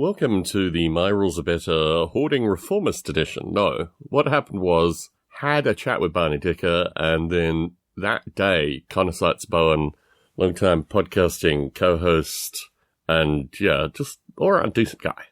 Welcome to the My Rules Are Better Hoarding Reformist Edition. No, what happened was, had a chat with Barney Dicker, and then that day, Connor Seitz Bowen, long-time podcasting co-host, and yeah, just all-around decent guy,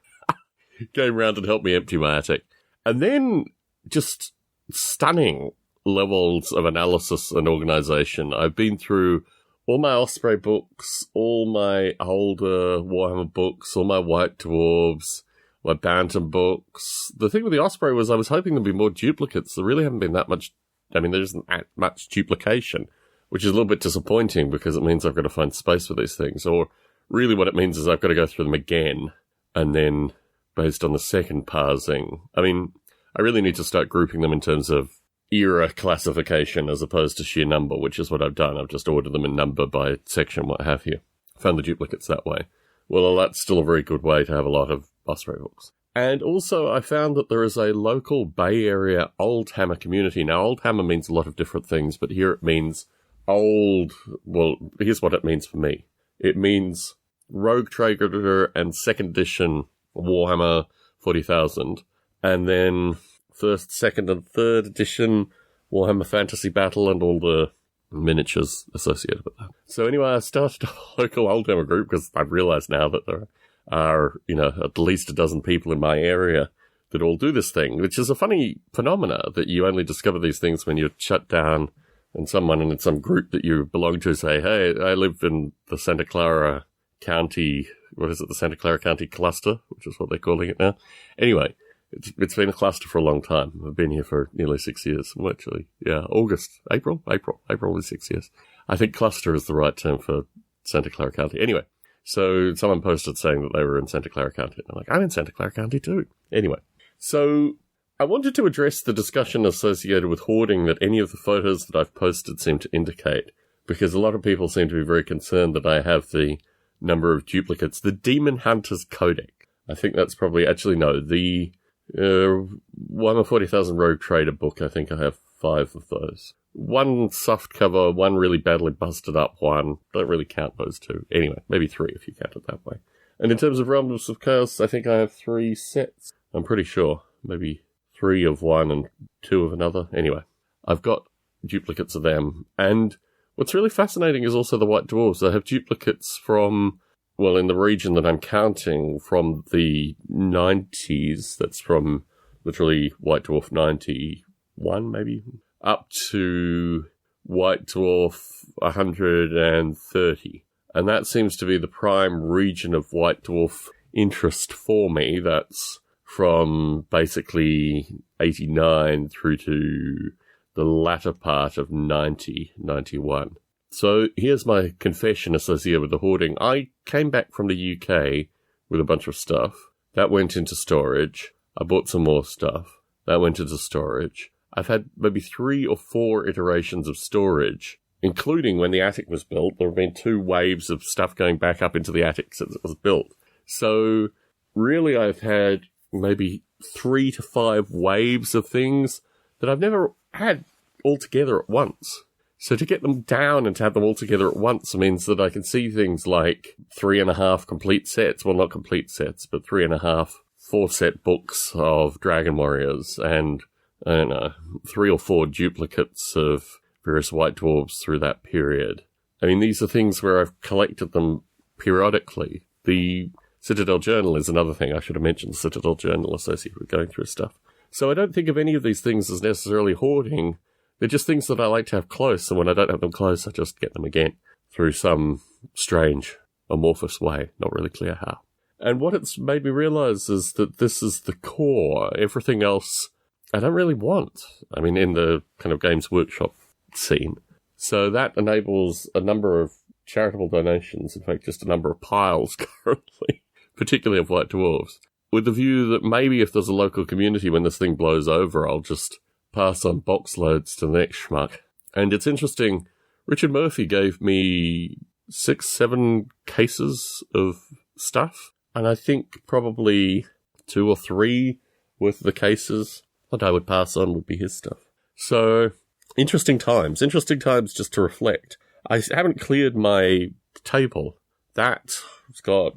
came round and helped me empty my attic. And then, just stunning levels of analysis and organisation. I've been through all my Osprey books, all my older Warhammer books, all my White Dwarves, my Bantam books. The thing with the Osprey was I was hoping there'd be more duplicates. There really haven't been that much. I mean, there isn't that much duplication, which is a little bit disappointing because it means I've got to find space for these things. Or really what it means is I've got to go through them again. And then based on the second parsing, I mean, I really need to start grouping them in terms of era classification as opposed to sheer number, which is what I've done. I've just ordered them in number by section, what have you. Found the duplicates that way. Well, that's still a very good way to have a lot of Osprey books. And also, I found that there is a local Bay Area Oldhammer community. Now, Oldhammer means a lot of different things, but here it means old. Well, here's what it means for me. It means Rogue Trader and 2nd edition Warhammer 40,000, and then 1st, 2nd, and 3rd edition Warhammer Fantasy Battle and all the miniatures associated with that. So anyway, I started a local Oldhammer group because I've realised now that there are, at least a dozen people in my area that all do this thing, which is a funny phenomena that you only discover these things when you're shut down and someone in some group that you belong to say, hey, I live in the Santa Clara County, the Santa Clara County cluster, which is what they're calling it now. Anyway, it's been a cluster for a long time. I've been here for nearly 6 years. Well, actually, yeah, April is 6 years. I think cluster is the right term for Santa Clara County. Anyway, so someone posted saying that they were in Santa Clara County. And I'm like, I'm in Santa Clara County too. Anyway, so I wanted to address the discussion associated with hoarding that any of the photos that I've posted seem to indicate, because a lot of people seem to be very concerned that I have the number of duplicates. The Demon Hunters Codex. I think that's probably, the Warhammer 40,000 Rogue Trader book. I think I have 5 of those. One soft cover, one really badly busted up one. Don't really count those 2. Anyway, maybe 3 if you count it that way. And in terms of Realms of Chaos, I think I have 3 sets. I'm pretty sure. Maybe 3 of one and 2 of another. Anyway, I've got duplicates of them. And what's really fascinating is also the White Dwarves. I have duplicates from, in the region that I'm counting, from the 90s, that's from literally White Dwarf 91, maybe, up to White Dwarf 130. And that seems to be the prime region of White Dwarf interest for me. That's from basically 89 through to the latter part of 90, 91. So here's my confession associated with the hoarding. I came back from the UK with a bunch of stuff. That went into storage. I bought some more stuff. That went into storage. I've had maybe 3 or 4 iterations of storage, including when the attic was built. There have been 2 waves of stuff going back up into the attic since it was built. So really I've had maybe 3 to 5 waves of things that I've never had all together at once. So to get them down and to have them all together at once means that I can see things like 3.5 complete sets. Well, not complete sets, but 3.5 4-set books of Dragon Warriors and, 3 or 4 duplicates of various White Dwarves through that period. I mean, these are things where I've collected them periodically. The Citadel Journal is another thing. I should have mentioned the Citadel Journal associated with going through stuff. So I don't think of any of these things as necessarily hoarding. They're just things that I like to have close, and when I don't have them close, I just get them again through some strange, amorphous way. Not really clear how. And what it's made me realize is that this is the core. Everything else I don't really want. I mean, in the kind of Games Workshop scene. So that enables a number of charitable donations, in fact, just a number of piles currently, particularly of White Dwarves, with the view that maybe if there's a local community when this thing blows over, I'll just pass on box loads to the next schmuck. And it's interesting, Richard Murphy gave me 6-7 cases of stuff, and I think probably 2 or 3 worth of the cases that I would pass on would be his stuff. So, interesting times just to reflect. I haven't cleared my table. That's got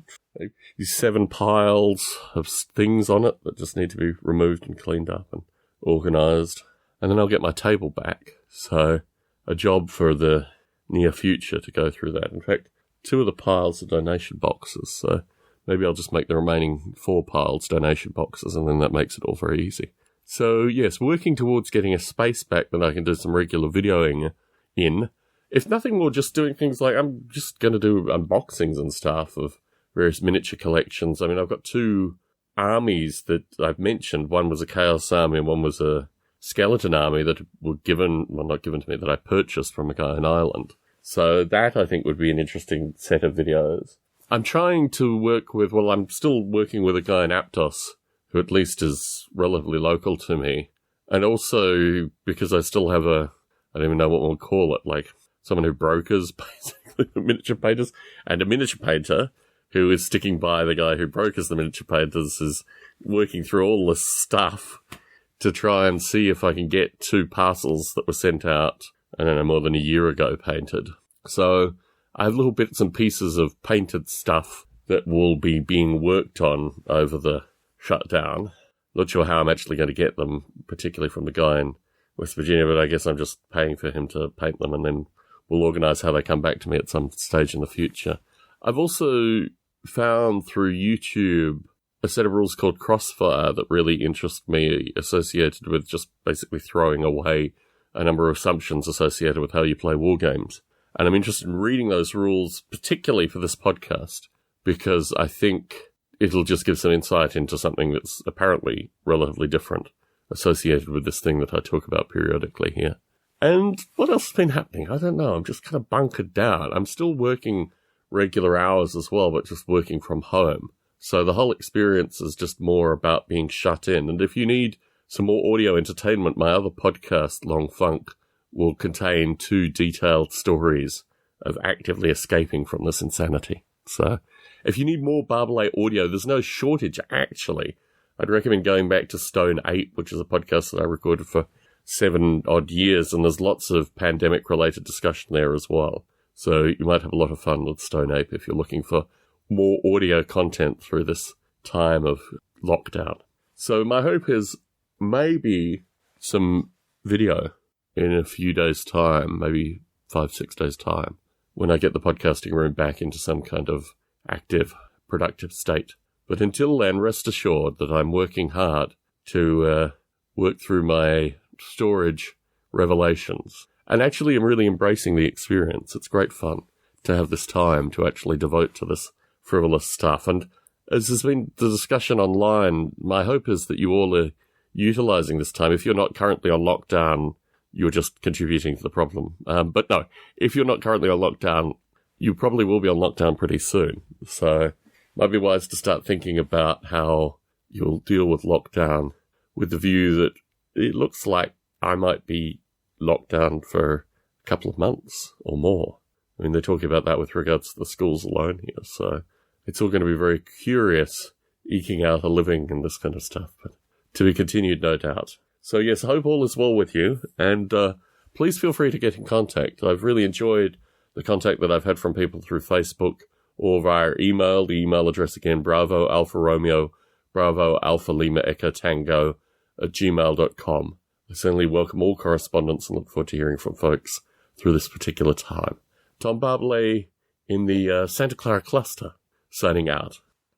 these 7 piles of things on it that just need to be removed and cleaned up and organised. And then I'll get my table back. So a job for the near future to go through that. In fact, 2 of the piles are donation boxes. So maybe I'll just make the remaining 4 piles donation boxes, and then that makes it all very easy. So yes, working towards getting a space back that I can do some regular videoing in. If nothing more, just doing things like I'm just going to do unboxings and stuff of various miniature collections. I mean, I've got 2 armies that I've mentioned. One was a Chaos Army and one was a Skeleton Army that were given, well, not given to me, that I purchased from a guy in Ireland. So that, I think, would be an interesting set of videos. I'm trying to work with, well, I'm still working with a guy in Aptos, who at least is relatively local to me. And also, because I still have I don't even know what we'll call it, like someone who brokers, basically, miniature painters, and a miniature painter who is sticking by the guy who brokers the miniature painters, is working through all this stuff to try and see if I can get 2 parcels that were sent out, I don't know, more than a year ago painted. So I have little bits and pieces of painted stuff that will be being worked on over the shutdown. Not sure how I'm actually going to get them, particularly from the guy in West Virginia, but I guess I'm just paying for him to paint them, and then we'll organise how they come back to me at some stage in the future. I've also found through YouTube a set of rules called Crossfire that really interest me, associated with just basically throwing away a number of assumptions associated with how you play war games. And I'm interested in reading those rules, particularly for this podcast, because I think it'll just give some insight into something that's apparently relatively different associated with this thing that I talk about periodically here. And what else has been happening? I don't know. I'm just kind of bunkered down. I'm still working regular hours as well, but just working from home. So the whole experience is just more about being shut in. And if you need some more audio entertainment, my other podcast, Long Funk, will contain 2 detailed stories of actively escaping from this insanity. So if you need more Barbelé audio, there's no shortage, actually. I'd recommend going back to Stone Ape, which is a podcast that I recorded for 7 odd years, and there's lots of pandemic-related discussion there as well. So you might have a lot of fun with Stone Ape if you're looking for more audio content through this time of lockdown. So my hope is maybe some video in a few days' time, maybe 5-6 days' time, when I get the podcasting room back into some kind of active, productive state. But until then, rest assured that I'm working hard to work through my storage revelations. And actually, I'm really embracing the experience. It's great fun to have this time to actually devote to this frivolous stuff. And as has been the discussion online, my hope is that you all are utilizing this time. If you're not currently on lockdown, you're just contributing to the problem. But no, if you're not currently on lockdown, you probably will be on lockdown pretty soon. So it might be wise to start thinking about how you'll deal with lockdown with the view that it looks like I might be locked down for a couple of months or more. I mean, they're talking about that with regards to the schools alone here. So it's all going to be very curious, eking out a living and this kind of stuff. But to be continued, no doubt. So yes, I hope all is well with you. And please feel free to get in contact. I've really enjoyed the contact that I've had from people through Facebook or via email. The email address again, Bravo Alpha Romeo, Bravo Alpha Lima Echo Tango @gmail.com. I certainly welcome all correspondence and look forward to hearing from folks through this particular time. Tom Barbelé in the Santa Clara cluster, signing out.